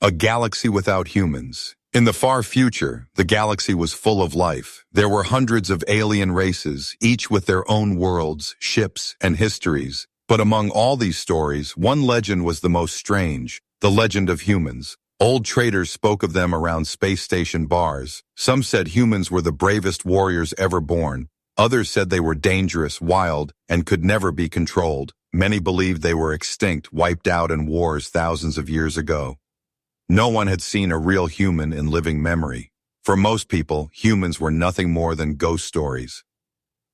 A galaxy without humans. In the far future, the galaxy was full of life. There were hundreds of alien races, each with their own worlds, ships, and histories. But among all these stories, one legend was the most strange, the legend of humans. Old traders spoke of them around space station bars. Some said humans were the bravest warriors ever born. Others said they were dangerous, wild, and could never be controlled. Many believed they were extinct, wiped out in wars thousands of years ago. No one had seen a real human in living memory. For most people, humans were nothing more than ghost stories.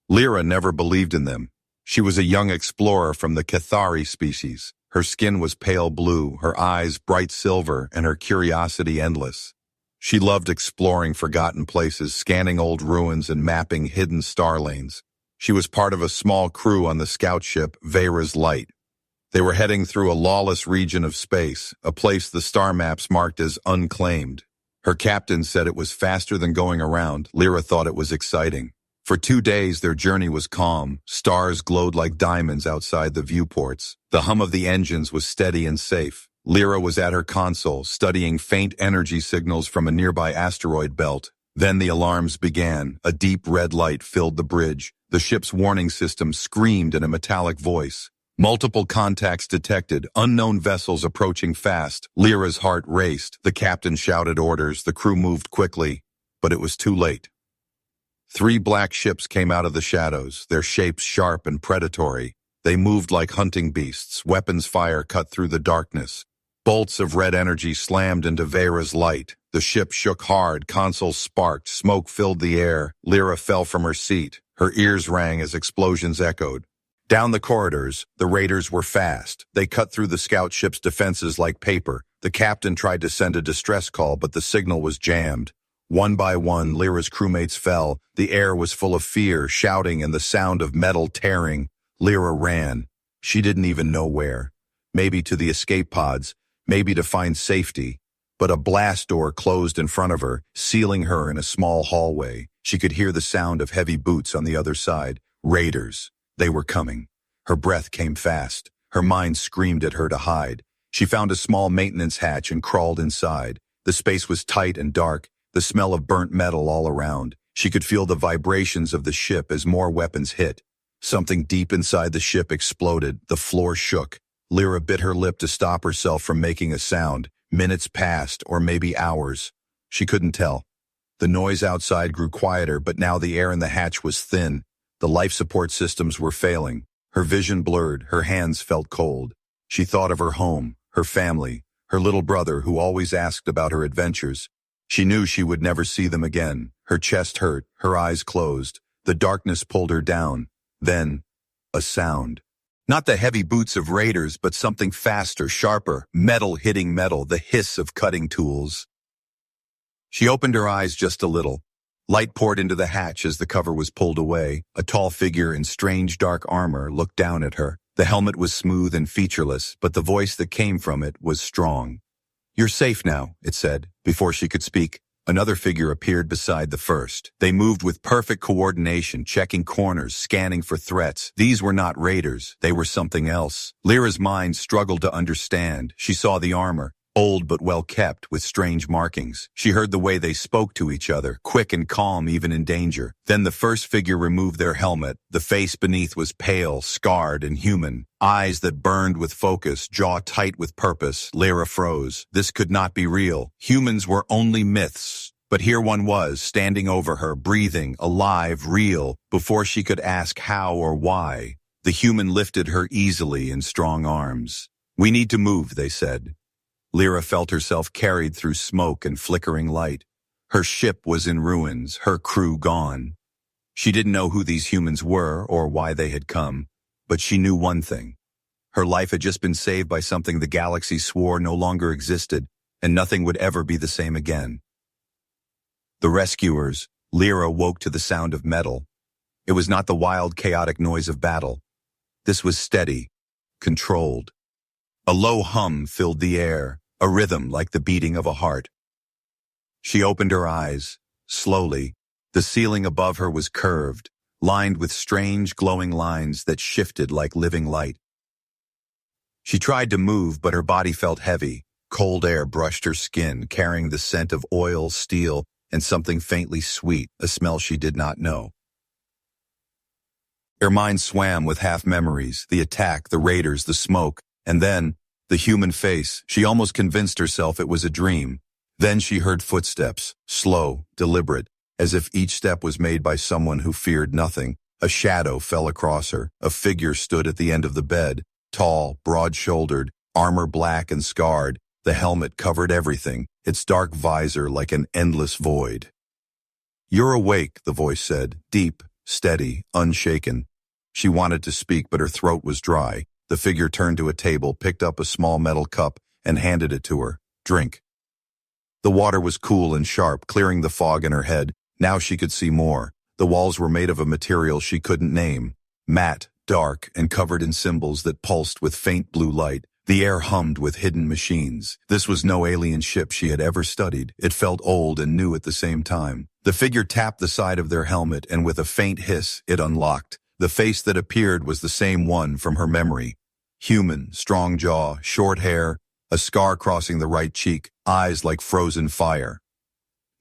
Lyra never believed in them. She was a young explorer from the Cathari species. Her skin was pale blue, her eyes bright silver, and her curiosity endless. She loved exploring forgotten places, scanning old ruins, and mapping hidden star lanes. She was part of a small crew on the scout ship Vera's Light. They were heading through a lawless region of space, a place the star maps marked as unclaimed. Her captain said it was faster than going around. Lyra thought it was exciting. For 2 days, their journey was calm. Stars glowed like diamonds outside the viewports. The hum of the engines was steady and safe. Lyra was at her console, studying faint energy signals from a nearby asteroid belt. Then the alarms began. A deep red light filled the bridge. The ship's warning system screamed in a metallic voice. Multiple contacts detected, unknown vessels approaching fast. Lyra's heart raced. The captain shouted orders. The crew moved quickly, but it was too late. 3 black ships came out of the shadows, their shapes sharp and predatory. They moved like hunting beasts. Weapons fire cut through the darkness. Bolts of red energy slammed into Vera's Light. The ship shook hard, consoles sparked, smoke filled the air. Lyra fell from her seat. Her ears rang as explosions echoed. Down the corridors, the raiders were fast. They cut through the scout ship's defenses like paper. The captain tried to send a distress call, but the signal was jammed. One by one, Lyra's crewmates fell. The air was full of fear, shouting, and the sound of metal tearing. Lyra ran. She didn't even know where. Maybe to the escape pods, maybe to find safety. But a blast door closed in front of her, sealing her in a small hallway. She could hear the sound of heavy boots on the other side. Raiders. They were coming. Her breath came fast. Her mind screamed at her to hide. She found a small maintenance hatch and crawled inside. The space was tight and dark, the smell of burnt metal all around. She could feel the vibrations of the ship as more weapons hit. Something deep inside the ship exploded. The floor shook. Lyra bit her lip to stop herself from making a sound. Minutes passed, or maybe hours. She couldn't tell. The noise outside grew quieter, but now the air in the hatch was thin. The life support systems were failing. Her vision blurred, her hands felt cold. She thought of her home, her family, her little brother who always asked about her adventures. She knew she would never see them again. Her chest hurt, her eyes closed. The darkness pulled her down. Then, a sound. Not the heavy boots of raiders, but something faster, sharper, metal hitting metal, the hiss of cutting tools. She opened her eyes just a little. Light poured into the hatch as the cover was pulled away. A tall figure in strange dark armor looked down at her. The helmet was smooth and featureless, but the voice that came from it was strong. "You're safe now," it said. Before she could speak, another figure appeared beside the first. They moved with perfect coordination, checking corners, scanning for threats. These were not raiders. They were something else. Lyra's mind struggled to understand. She saw the armor. Old but well kept, with strange markings. She heard the way they spoke to each other, quick and calm even in danger. Then the first figure removed their helmet. The face beneath was pale, scarred, and human. Eyes that burned with focus, jaw tight with purpose. Lyra froze. This could not be real. Humans were only myths. But here one was, standing over her, breathing, alive, real. Before she could ask how or why, the human lifted her easily in strong arms. "We need to move," they said. Lyra felt herself carried through smoke and flickering light. Her ship was in ruins, her crew gone. She didn't know who these humans were or why they had come, but she knew one thing. Her life had just been saved by something the galaxy swore no longer existed, and nothing would ever be the same again. The rescuers. Lyra woke to the sound of metal. It was not the wild, chaotic noise of battle. This was steady, controlled. A low hum filled the air, a rhythm like the beating of a heart. She opened her eyes, slowly. The ceiling above her was curved, lined with strange glowing lines that shifted like living light. She tried to move, but her body felt heavy, Cold air brushed her skin, carrying the scent of oil, steel, and something faintly sweet, a smell she did not know. Her mind swam with half-memories, the attack, the raiders, the smoke, and then, the human face. She almost convinced herself it was a dream. Then she heard footsteps, slow, deliberate, as if each step was made by someone who feared nothing. A shadow fell across her. A figure stood at the end of the bed, tall, broad-shouldered, armor black and scarred. The helmet covered everything, its dark visor like an endless void. "You're awake," the voice said, deep, steady, unshaken. She wanted to speak, but her throat was dry. The figure turned to a table, picked up a small metal cup, and handed it to her. "Drink." The water was cool and sharp, clearing the fog in her head. Now she could see more. The walls were made of a material she couldn't name. Matte, dark, and covered in symbols that pulsed with faint blue light. The air hummed with hidden machines. This was no alien ship she had ever studied. It felt old and new at the same time. The figure tapped the side of their helmet, and with a faint hiss, it unlocked. The face that appeared was the same one from her memory. Human, strong jaw, short hair, a scar crossing the right cheek, eyes like frozen fire.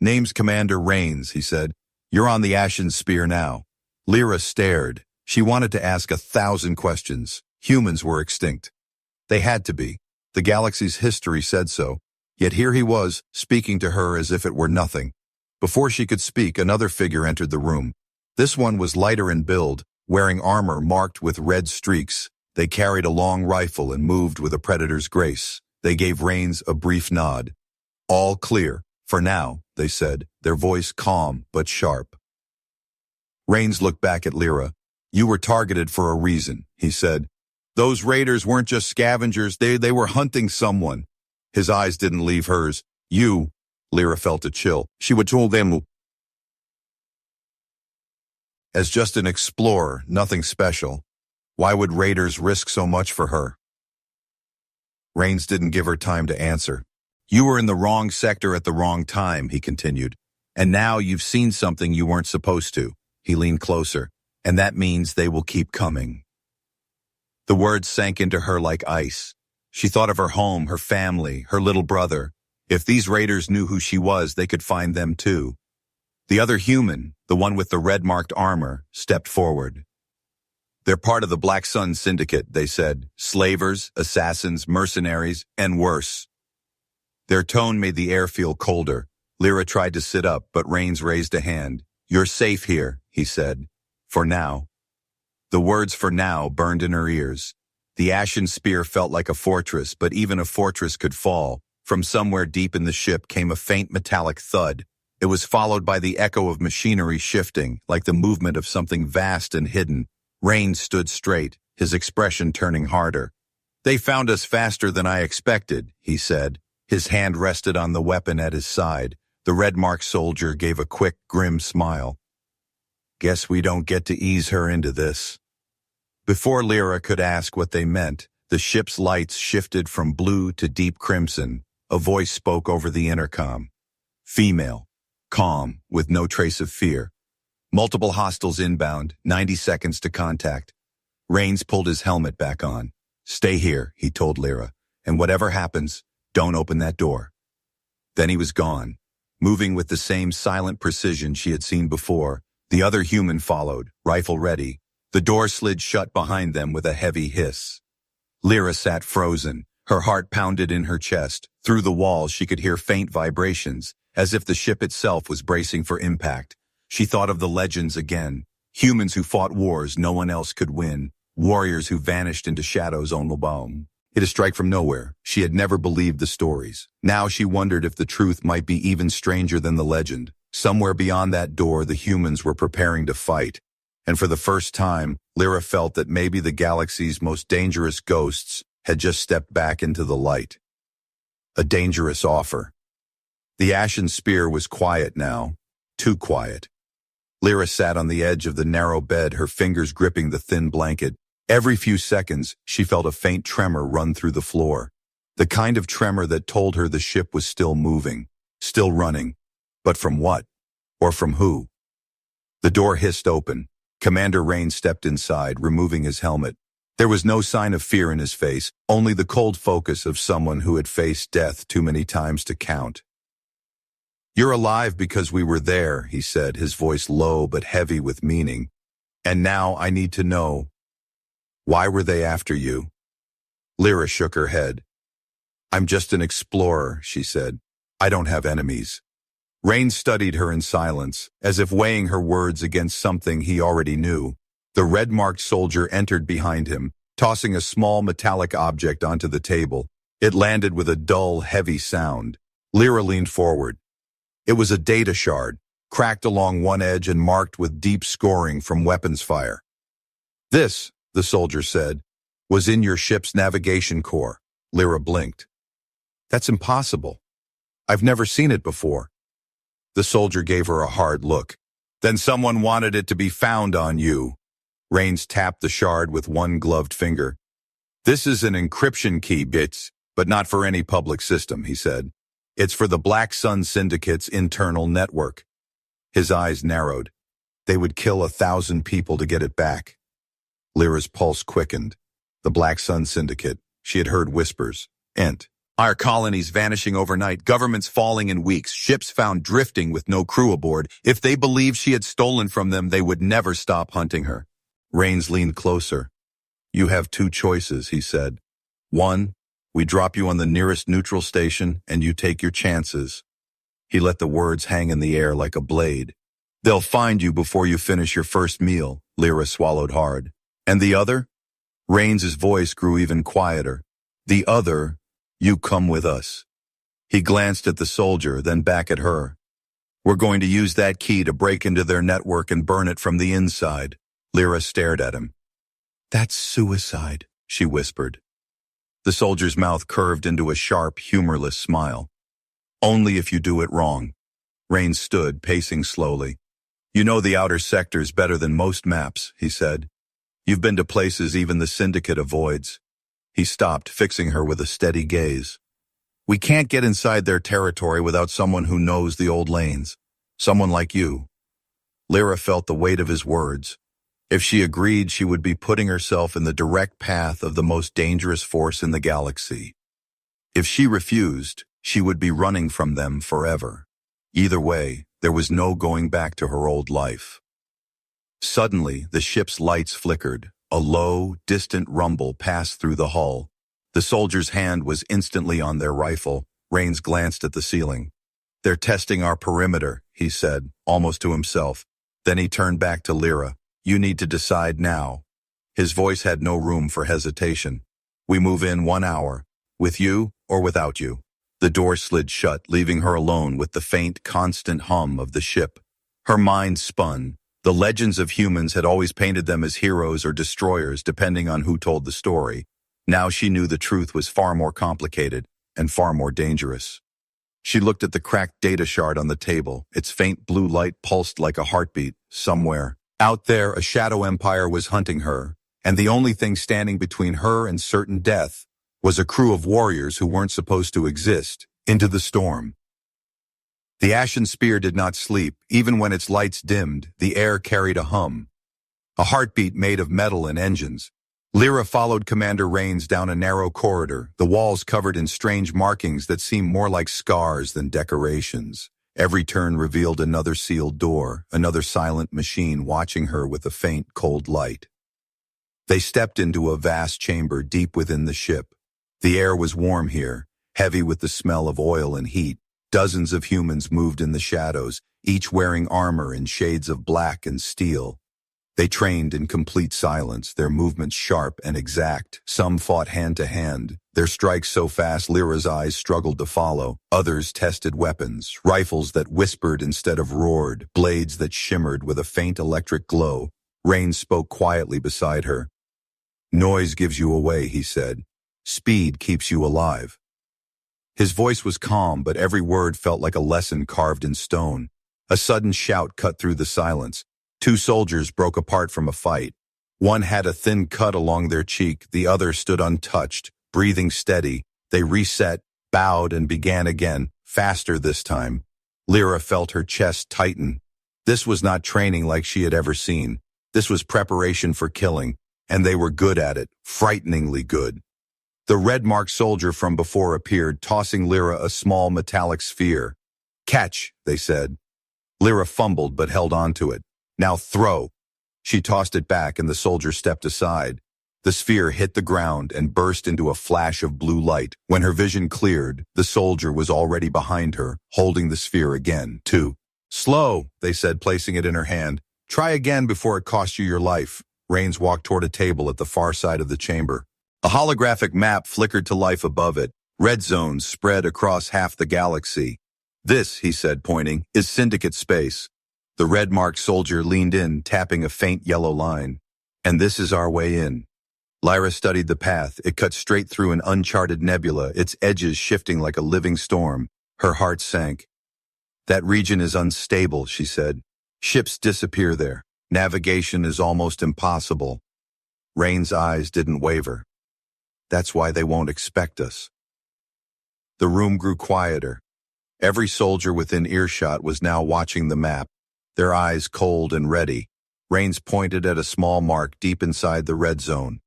"Name's Commander Rains," he said. "You're on the Ashen Spear now." Lyra stared. She wanted to ask 1,000 questions. Humans were extinct. They had to be. The galaxy's history said so. Yet here he was, speaking to her as if it were nothing. Before she could speak, another figure entered the room. This one was lighter in build, wearing armor marked with red streaks. They carried a long rifle and moved with a predator's grace. They gave Rains a brief nod. "All clear, for now," they said, their voice calm but sharp. Rains looked back at Lyra. "You were targeted for a reason," he said. "Those raiders weren't just scavengers, they were hunting someone." His eyes didn't leave hers. "You," Lyra felt a chill. She would told them as just an explorer, nothing special. Why would raiders risk so much for her? Rains didn't give her time to answer. "You were in the wrong sector at the wrong time," he continued. "And now you've seen something you weren't supposed to." He leaned closer. "And that means they will keep coming." The words sank into her like ice. She thought of her home, her family, her little brother. If these raiders knew who she was, they could find them too. The other human, the one with the red-marked armor, stepped forward. "They're part of the Black Sun Syndicate," they said. "Slavers, assassins, mercenaries, and worse." Their tone made the air feel colder. Lyra tried to sit up, but Rains raised a hand. "You're safe here," he said. "For now." The words "for now" burned in her ears. The Ashen Spear felt like a fortress, but even a fortress could fall. From somewhere deep in the ship came a faint metallic thud. It was followed by the echo of machinery shifting, like the movement of something vast and hidden. Rains stood straight, his expression turning harder. "They found us faster than I expected," he said. His hand rested on the weapon at his side. The red-marked soldier gave a quick, grim smile. "Guess we don't get to ease her into this." Before Lyra could ask what they meant, the ship's lights shifted from blue to deep crimson. A voice spoke over the intercom. Female, calm, with no trace of fear. "Multiple hostiles inbound, 90 seconds to contact." Rains pulled his helmet back on. "Stay here," he told Lyra, "and whatever happens, don't open that door." Then he was gone, moving with the same silent precision she had seen before. The other human followed, rifle ready. The door slid shut behind them with a heavy hiss. Lyra sat frozen. Her heart pounded in her chest. Through the walls she could hear faint vibrations, as if the ship itself was bracing for impact. She thought of the legends again. Humans who fought wars no one else could win. Warriors who vanished into shadows on Lobaum. It a strike from nowhere. She had never believed the stories. Now she wondered if the truth might be even stranger than the legend. Somewhere beyond that door, the humans were preparing to fight. And for the first time, Lyra felt that maybe the galaxy's most dangerous ghosts had just stepped back into the light. A dangerous offer. The Ashen Spear was quiet now. Too quiet. Lyra sat on the edge of the narrow bed, her fingers gripping the thin blanket. Every few seconds, she felt a faint tremor run through the floor. The kind of tremor that told her the ship was still moving, still running. But from what? Or from who? The door hissed open. Commander Rain stepped inside, removing his helmet. There was no sign of fear in his face, only the cold focus of someone who had faced death too many times to count. "You're alive because we were there," he said, his voice low but heavy with meaning. "And now I need to know, why were they after you?" Lyra shook her head. "I'm just an explorer," she said. "I don't have enemies." Rain studied her in silence, as if weighing her words against something he already knew. The red-marked soldier entered behind him, tossing a small metallic object onto the table. It landed with a dull, heavy sound. Lyra leaned forward. It was a data shard, cracked along one edge and marked with deep scoring from weapons fire. "This," the soldier said, "was in your ship's navigation core." Lyra blinked. "That's impossible. I've never seen it before." The soldier gave her a hard look. "Then someone wanted it to be found on you." Rains tapped the shard with one gloved finger. "This is an encryption key, bits, but not for any public system," he said. "It's for the Black Sun Syndicate's internal network." His eyes narrowed. They would kill 1,000 people to get it back. Lyra's pulse quickened. The Black Sun Syndicate. She had heard whispers. Our colonies vanishing overnight, governments falling in weeks, ships found drifting with no crew aboard. If they believed she had stolen from them, they would never stop hunting her. Rains leaned closer. "You have two choices," he said. "One, we drop you on the nearest neutral station and you take your chances." He let the words hang in the air like a blade. "They'll find you before you finish your first meal," Lyra swallowed hard. "And the other?" Rains's voice grew even quieter. "The other, you come with us." He glanced at the soldier, then back at her. "We're going to use that key to break into their network and burn it from the inside." Lyra stared at him. "That's suicide," she whispered. The soldier's mouth curved into a sharp, humorless smile. "Only if you do it wrong." Rain stood, pacing slowly. "You know the outer sectors better than most maps," he said. "You've been to places even the Syndicate avoids." He stopped, fixing her with a steady gaze. "We can't get inside their territory without someone who knows the old lanes. Someone like you." Lyra felt the weight of his words. If she agreed, she would be putting herself in the direct path of the most dangerous force in the galaxy. If she refused, she would be running from them forever. Either way, there was no going back to her old life. Suddenly, the ship's lights flickered. A low, distant rumble passed through the hull. The soldier's hand was instantly on their rifle. Rains glanced at the ceiling. "They're testing our perimeter," he said, almost to himself. Then he turned back to Lyra. "You need to decide now." His voice had no room for hesitation. "We move in 1 hour. With you or without you." The door slid shut, leaving her alone with the faint, constant hum of the ship. Her mind spun. The legends of humans had always painted them as heroes or destroyers, depending on who told the story. Now she knew the truth was far more complicated and far more dangerous. She looked at the cracked data shard on the table. Its faint blue light pulsed like a heartbeat. Somewhere out there, a shadow empire was hunting her, and the only thing standing between her and certain death was a crew of warriors who weren't supposed to exist. Into the storm. The ashen spear did not sleep. Even when its lights dimmed, the air carried a hum. A heartbeat made of metal and engines. Lyra followed Commander Rains down a narrow corridor, the walls covered in strange markings that seemed more like scars than decorations. Every turn revealed another sealed door, another silent machine watching her with a faint, cold light. They stepped into a vast chamber deep within the ship. The air was warm here, heavy with the smell of oil and heat. Dozens of humans moved in the shadows, each wearing armor in shades of black and steel. They trained in complete silence, their movements sharp and exact. Some fought hand to hand, their strikes so fast Lyra's eyes struggled to follow. Others tested weapons, rifles that whispered instead of roared, blades that shimmered with a faint electric glow. Rain spoke quietly beside her. "Noise gives you away," he said. "Speed keeps you alive." His voice was calm, but every word felt like a lesson carved in stone. A sudden shout cut through the silence. 2 soldiers broke apart from a fight. One had a thin cut along their cheek, the other stood untouched, breathing steady. They reset, bowed, and began again, faster this time. Lyra felt her chest tighten. This was not training like she had ever seen. This was preparation for killing, And they were good at it, frighteningly good. The red-marked soldier from before appeared, tossing Lyra a small metallic sphere. "Catch," they said. Lyra fumbled but held on to it. "Now throw." She tossed it back and the soldier stepped aside. The sphere hit the ground and burst into a flash of blue light. When her vision cleared, the soldier was already behind her, holding the sphere again, too. "Slow," they said, placing it in her hand. "Try again before it costs you your life." Rains walked toward a table at the far side of the chamber. A holographic map flickered to life above it. Red zones spread across half the galaxy. "This," he said, pointing, "is Syndicate space." The red-marked soldier leaned in, tapping a faint yellow line. "And this is our way in." Lyra studied the path. It cut straight through an uncharted nebula, its edges shifting like a living storm. Her heart sank. "That region is unstable," she said. "Ships disappear there. Navigation is almost impossible." Rain's eyes didn't waver. "That's why they won't expect us." The room grew quieter. Every soldier within earshot was now watching the map, their eyes cold and ready. Rains pointed at a small mark deep inside the red zone.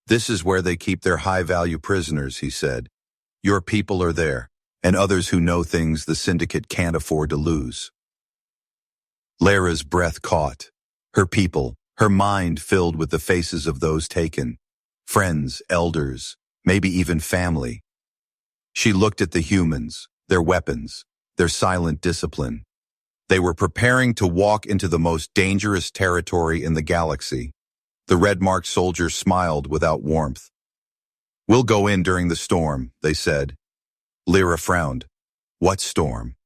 "This is where they keep their high-value prisoners," he said. "Your people are there, and others who know things the Syndicate can't afford to lose." Lyra's breath caught. Her people, her mind filled with the faces of those taken. Friends, elders, maybe even family. She looked at the humans, their weapons, their silent discipline. They were preparing to walk into the most dangerous territory in the galaxy. The red-marked soldier smiled without warmth. "We'll go in during the storm," they said. Lyra frowned. "What storm?"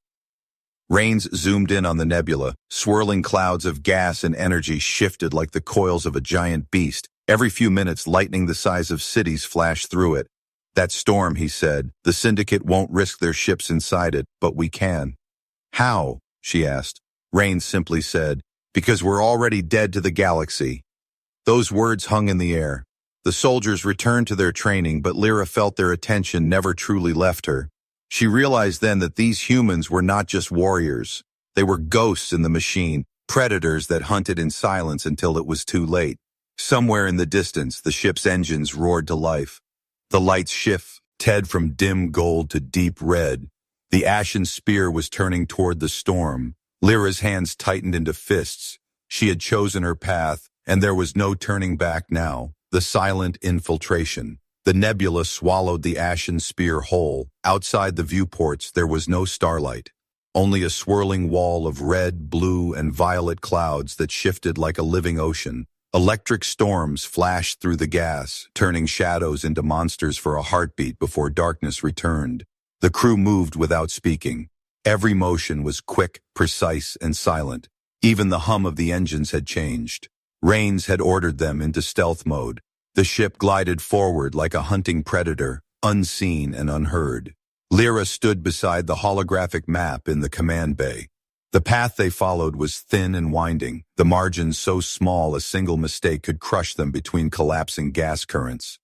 Rains zoomed in on the nebula. Swirling clouds of gas and energy shifted like the coils of a giant beast. Every few minutes, lightning the size of cities flashed through it. "That storm," he said. "The Syndicate won't risk their ships inside it, but we can." "How?" she asked. Rains simply said, "Because we're already dead to the galaxy." Those words hung in the air. The soldiers returned to their training, but Lyra felt their attention never truly left her. She realized then that these humans were not just warriors. They were ghosts in the machine, predators that hunted in silence until it was too late. Somewhere in the distance, the ship's engines roared to life. The lights shifted from dim gold to deep red. The ashen spear was turning toward the storm. Lyra's hands tightened into fists. She had chosen her path, and there was no turning back now. The silent infiltration. The nebula swallowed the ashen spear whole. Outside the viewports, there was no starlight. Only a swirling wall of red, blue, and violet clouds that shifted like a living ocean. Electric storms flashed through the gas, turning shadows into monsters for a heartbeat before darkness returned. The crew moved without speaking. Every motion was quick, precise, and silent. Even the hum of the engines had changed. Rains had ordered them into stealth mode. The ship glided forward like a hunting predator, unseen and unheard. Lyra stood beside the holographic map in the command bay. The path they followed was thin and winding, the margins so small a single mistake could crush them between collapsing gas currents.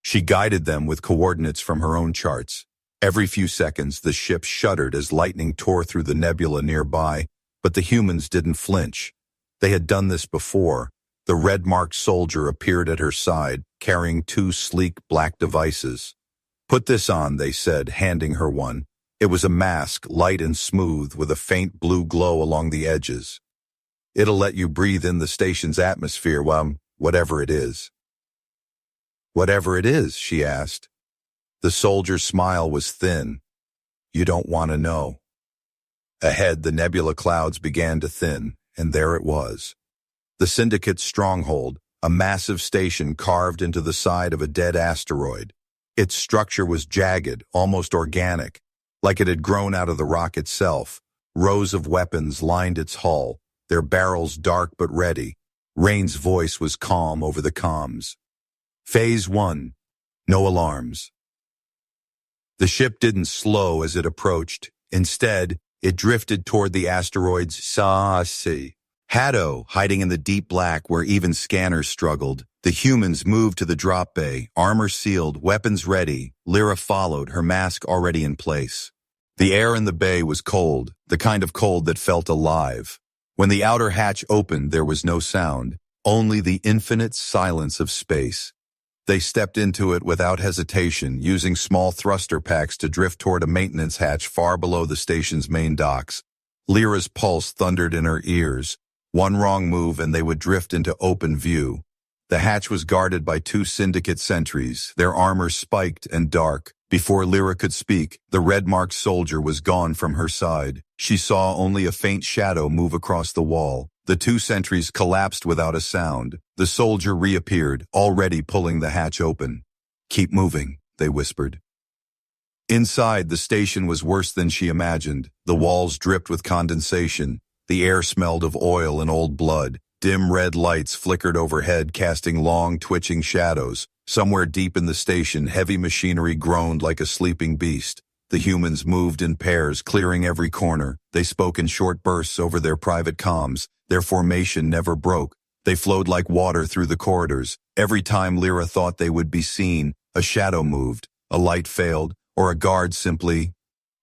She guided them with coordinates from her own charts. Every few seconds, the ship shuddered as lightning tore through the nebula nearby, but the humans didn't flinch. They had done this before. The red-marked soldier appeared at her side, carrying two sleek black devices. "Put this on," they said, handing her one. It was a mask, light and smooth, with a faint blue glow along the edges. "It'll let you breathe in the station's atmosphere, whatever it is." "Whatever it is?" she asked. The soldier's smile was thin. "You don't want to know." Ahead, the nebula clouds began to thin, and there it was. The Syndicate's stronghold, a massive station carved into the side of a dead asteroid. Its structure was jagged, almost organic, like it had grown out of the rock itself. Rows of weapons lined its hull, their barrels dark but ready. Rain's voice was calm over the comms. "Phase 1. No alarms." The ship didn't slow as it approached. Instead, it drifted toward the asteroid's shadow, hiding in the deep black where even scanners struggled. The humans moved to the drop bay, armor sealed, weapons ready. Lyra followed, her mask already in place. The air in the bay was cold, the kind of cold that felt alive. When the outer hatch opened, there was no sound. only the infinite silence of space. They stepped into it without hesitation, using small thruster packs to drift toward a maintenance hatch far below the station's main docks. Lyra's pulse thundered in her ears. One wrong move and they would drift into open view. The hatch was guarded by 2 syndicate sentries, their armor spiked and dark. Before Lyra could speak, the red-marked soldier was gone from her side. She saw only a faint shadow move across the wall. The 2 sentries collapsed without a sound. The soldier reappeared, already pulling the hatch open. "Keep moving," they whispered. Inside, the station was worse than she imagined. The walls dripped with condensation. The air smelled of oil and old blood. Dim red lights flickered overhead, casting long, twitching shadows. Somewhere deep in the station, heavy machinery groaned like a sleeping beast. The humans moved in pairs, clearing every corner. They spoke in short bursts over their private comms. Their formation never broke. They flowed like water through the corridors. Every time Lyra thought they would be seen, a shadow moved, a light failed, or a guard simply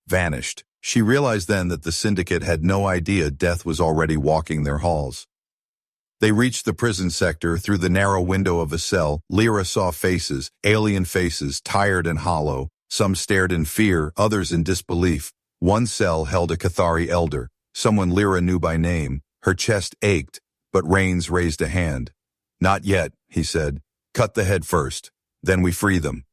vanished. She realized then that the syndicate had no idea death was already walking their halls. They reached the prison sector. Through the narrow window of a cell, Lyra saw faces, alien faces, tired and hollow. Some stared in fear, others in disbelief. One cell held a Cathari elder, someone Lyra knew by name. Her chest ached, but Rains raised a hand. "Not yet," he said. "Cut the head first. Then we free them."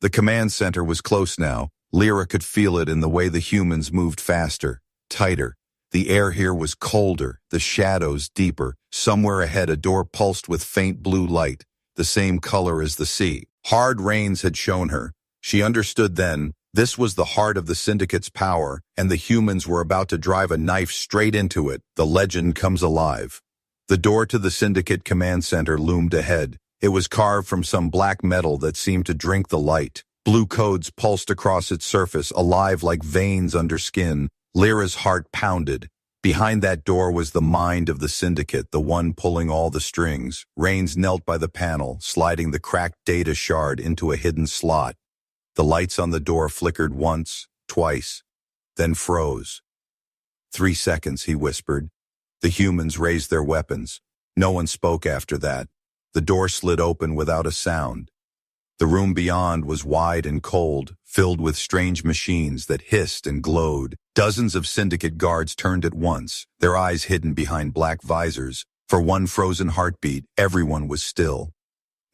The command center was close now. Lyra could feel it in the way the humans moved faster, tighter. The air here was colder, the shadows deeper. Somewhere ahead a door pulsed with faint blue light, the same color as the sea. Hard Rains had shown her. She understood then, this was the heart of the Syndicate's power, and the humans were about to drive a knife straight into it. The legend comes alive. The door to the Syndicate command center loomed ahead. It was carved from some black metal that seemed to drink the light. Blue codes pulsed across its surface, alive like veins under skin. Lyra's heart pounded. Behind that door was the mind of the Syndicate, the one pulling all the strings. Rains knelt by the panel, sliding the cracked data shard into a hidden slot. The lights on the door flickered once, twice, then froze. 3 seconds, he whispered. The humans raised their weapons. No one spoke after that. The door slid open without a sound. The room beyond was wide and cold, filled with strange machines that hissed and glowed. Dozens of Syndicate guards turned at once, their eyes hidden behind black visors. For one frozen heartbeat, everyone was still.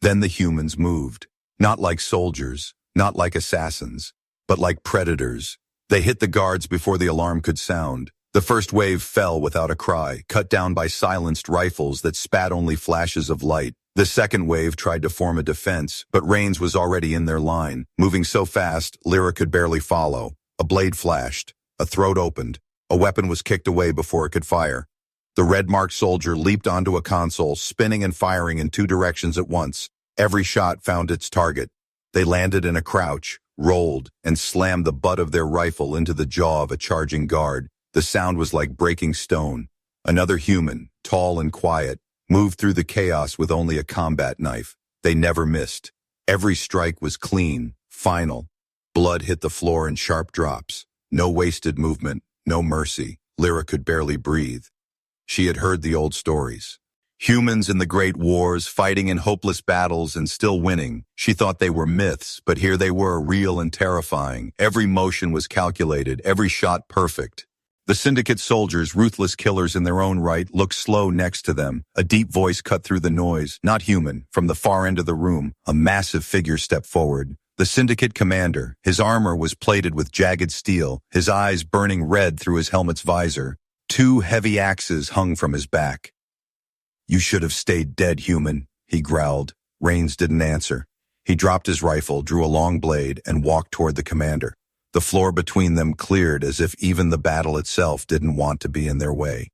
Then the humans moved. Not like soldiers, not like assassins, but like predators. They hit the guards before the alarm could sound. The first wave fell without a cry, cut down by silenced rifles that spat only flashes of light. The second wave tried to form a defense, but Rains was already in their line, moving so fast Lyra could barely follow. A blade flashed, a throat opened, a weapon was kicked away before it could fire. The red-marked soldier leaped onto a console, spinning and firing in 2 directions at once. Every shot found its target. They landed in a crouch, rolled, and slammed the butt of their rifle into the jaw of a charging guard. The sound was like breaking stone. Another human, tall and quiet, moved through the chaos with only a combat knife. They never missed. Every strike was clean, final. Blood hit the floor in sharp drops. No wasted movement, no mercy. Lyra could barely breathe. She had heard the old stories. Humans in the great wars, fighting in hopeless battles and still winning. She thought they were myths, but here they were, real and terrifying. Every motion was calculated, every shot perfect. The Syndicate soldiers, ruthless killers in their own right, looked slow next to them. A deep voice cut through the noise, not human. From the far end of the room, a massive figure stepped forward. The Syndicate commander. His armor was plated with jagged steel, his eyes burning red through his helmet's visor. 2 heavy axes hung from his back. "You should have stayed dead, human," he growled. Rains didn't answer. He dropped his rifle, drew a long blade, and walked toward the commander. The floor between them cleared as if even the battle itself didn't want to be in their way.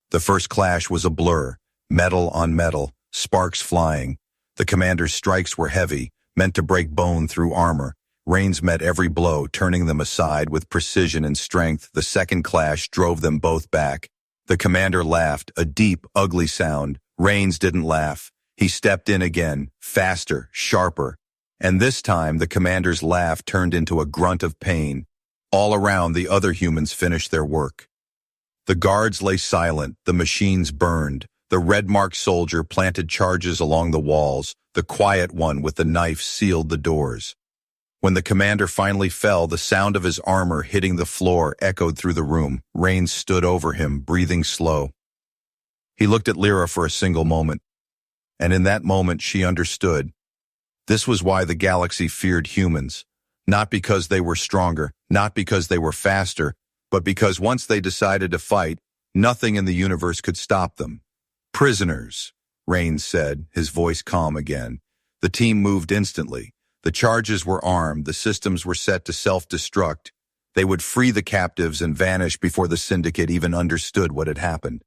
The first clash was a blur, metal on metal, sparks flying. The commander's strikes were heavy, meant to break bone through armor. Rains met every blow, turning them aside with precision and strength. The second clash drove them both back. The commander laughed, a deep, ugly sound. Rains didn't laugh. He stepped in again, faster, sharper. And this time, the commander's laugh turned into a grunt of pain. All around, the other humans finished their work. The guards lay silent, the machines burned. The red-marked soldier planted charges along the walls. The quiet one with the knife sealed the doors. When the commander finally fell, the sound of his armor hitting the floor echoed through the room. Rains stood over him, breathing slow. He looked at Lyra for a single moment, and in that moment she understood. This was why the galaxy feared humans. Not because they were stronger, not because they were faster, but because once they decided to fight, nothing in the universe could stop them. Prisoners, Rains said, his voice calm again. The team moved instantly. The charges were armed, the systems were set to self-destruct. They would free the captives and vanish before the Syndicate even understood what had happened.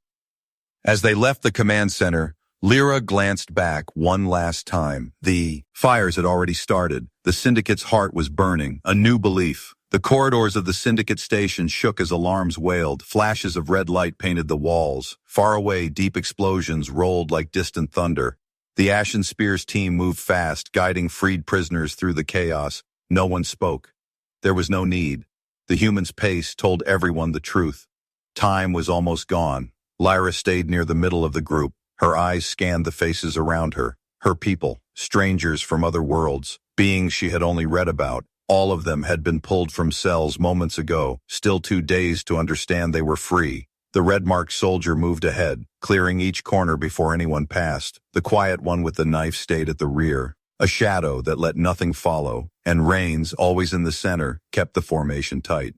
As they left the command center, Lyra glanced back one last time. The fires had already started. The Syndicate's heart was burning, a new belief. The corridors of the Syndicate station shook as alarms wailed. Flashes of red light painted the walls. Far away, deep explosions rolled like distant thunder. The Ashen Spear's team moved fast, guiding freed prisoners through the chaos. No one spoke. There was no need. The human's pace told everyone the truth. Time was almost gone. Lyra stayed near the middle of the group. Her eyes scanned the faces around her. Her people, strangers from other worlds, beings she had only read about. All of them had been pulled from cells moments ago, still too dazed to understand they were free. The red-marked soldier moved ahead, clearing each corner before anyone passed. The quiet one with the knife stayed at the rear, a shadow that let nothing follow, and Rains, always in the center, kept the formation tight.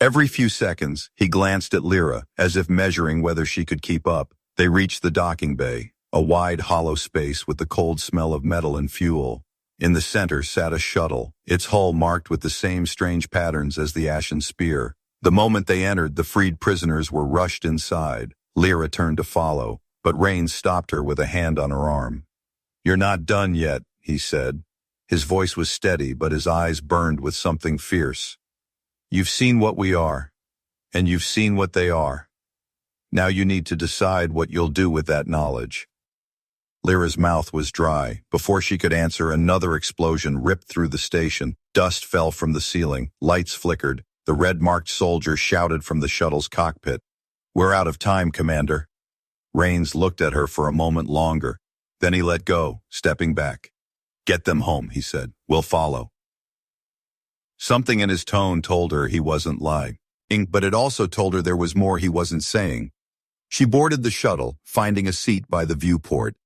Every few seconds, he glanced at Lyra, as if measuring whether she could keep up. They reached the docking bay, a wide hollow space with the cold smell of metal and fuel. In the center sat a shuttle, its hull marked with the same strange patterns as the Ashen Spear. The moment they entered, the freed prisoners were rushed inside. Lyra turned to follow, but Rains stopped her with a hand on her arm. "You're not done yet," he said. His voice was steady, but his eyes burned with something fierce. "You've seen what we are, and you've seen what they are. Now you need to decide what you'll do with that knowledge." Lyra's mouth was dry. Before she could answer, another explosion ripped through the station. Dust fell from the ceiling. Lights flickered. The red-marked soldier shouted from the shuttle's cockpit. "We're out of time, Commander." Rains looked at her for a moment longer. Then he let go, stepping back. "Get them home," he said. "We'll follow." Something in his tone told her he wasn't lying, but it also told her there was more he wasn't saying. She boarded the shuttle, finding a seat by the viewport.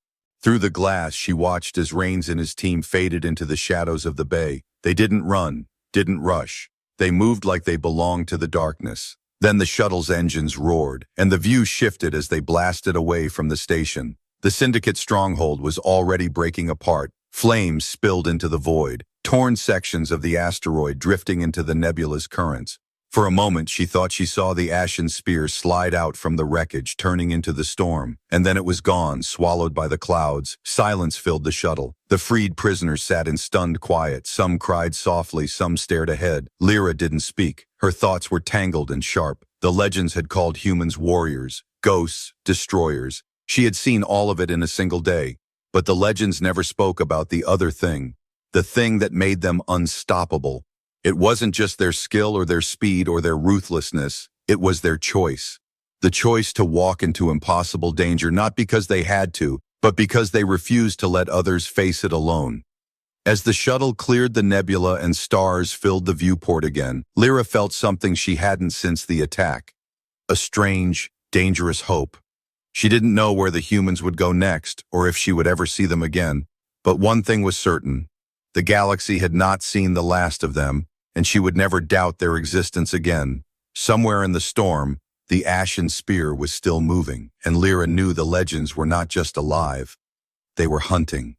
Through the glass, she watched as Rains and his team faded into the shadows of the bay. They didn't run, didn't rush. They moved like they belonged to the darkness. Then the shuttle's engines roared, and the view shifted as they blasted away from the station. The Syndicate stronghold was already breaking apart. Flames spilled into the void, torn sections of the asteroid drifting into the nebula's currents. For a moment, she thought she saw the Ashen Spear slide out from the wreckage, turning into the storm. And then it was gone, swallowed by the clouds. Silence filled the shuttle. The freed prisoners sat in stunned quiet. Some cried softly, some stared ahead. Lyra didn't speak. Her thoughts were tangled and sharp. The legends had called humans warriors, ghosts, destroyers. She had seen all of it in a single day. But the legends never spoke about the other thing, the thing that made them unstoppable. It wasn't just their skill or their speed or their ruthlessness. It was their choice. The choice to walk into impossible danger not because they had to, but because they refused to let others face it alone. As the shuttle cleared the nebula and stars filled the viewport again, Lyra felt something she hadn't since the attack. A strange, dangerous hope. She didn't know where the humans would go next or if she would ever see them again. But one thing was certain. The galaxy had not seen the last of them, and she would never doubt their existence again. Somewhere in the storm, the Ashen Spear was still moving, and Lyra knew the legends were not just alive. They were hunting.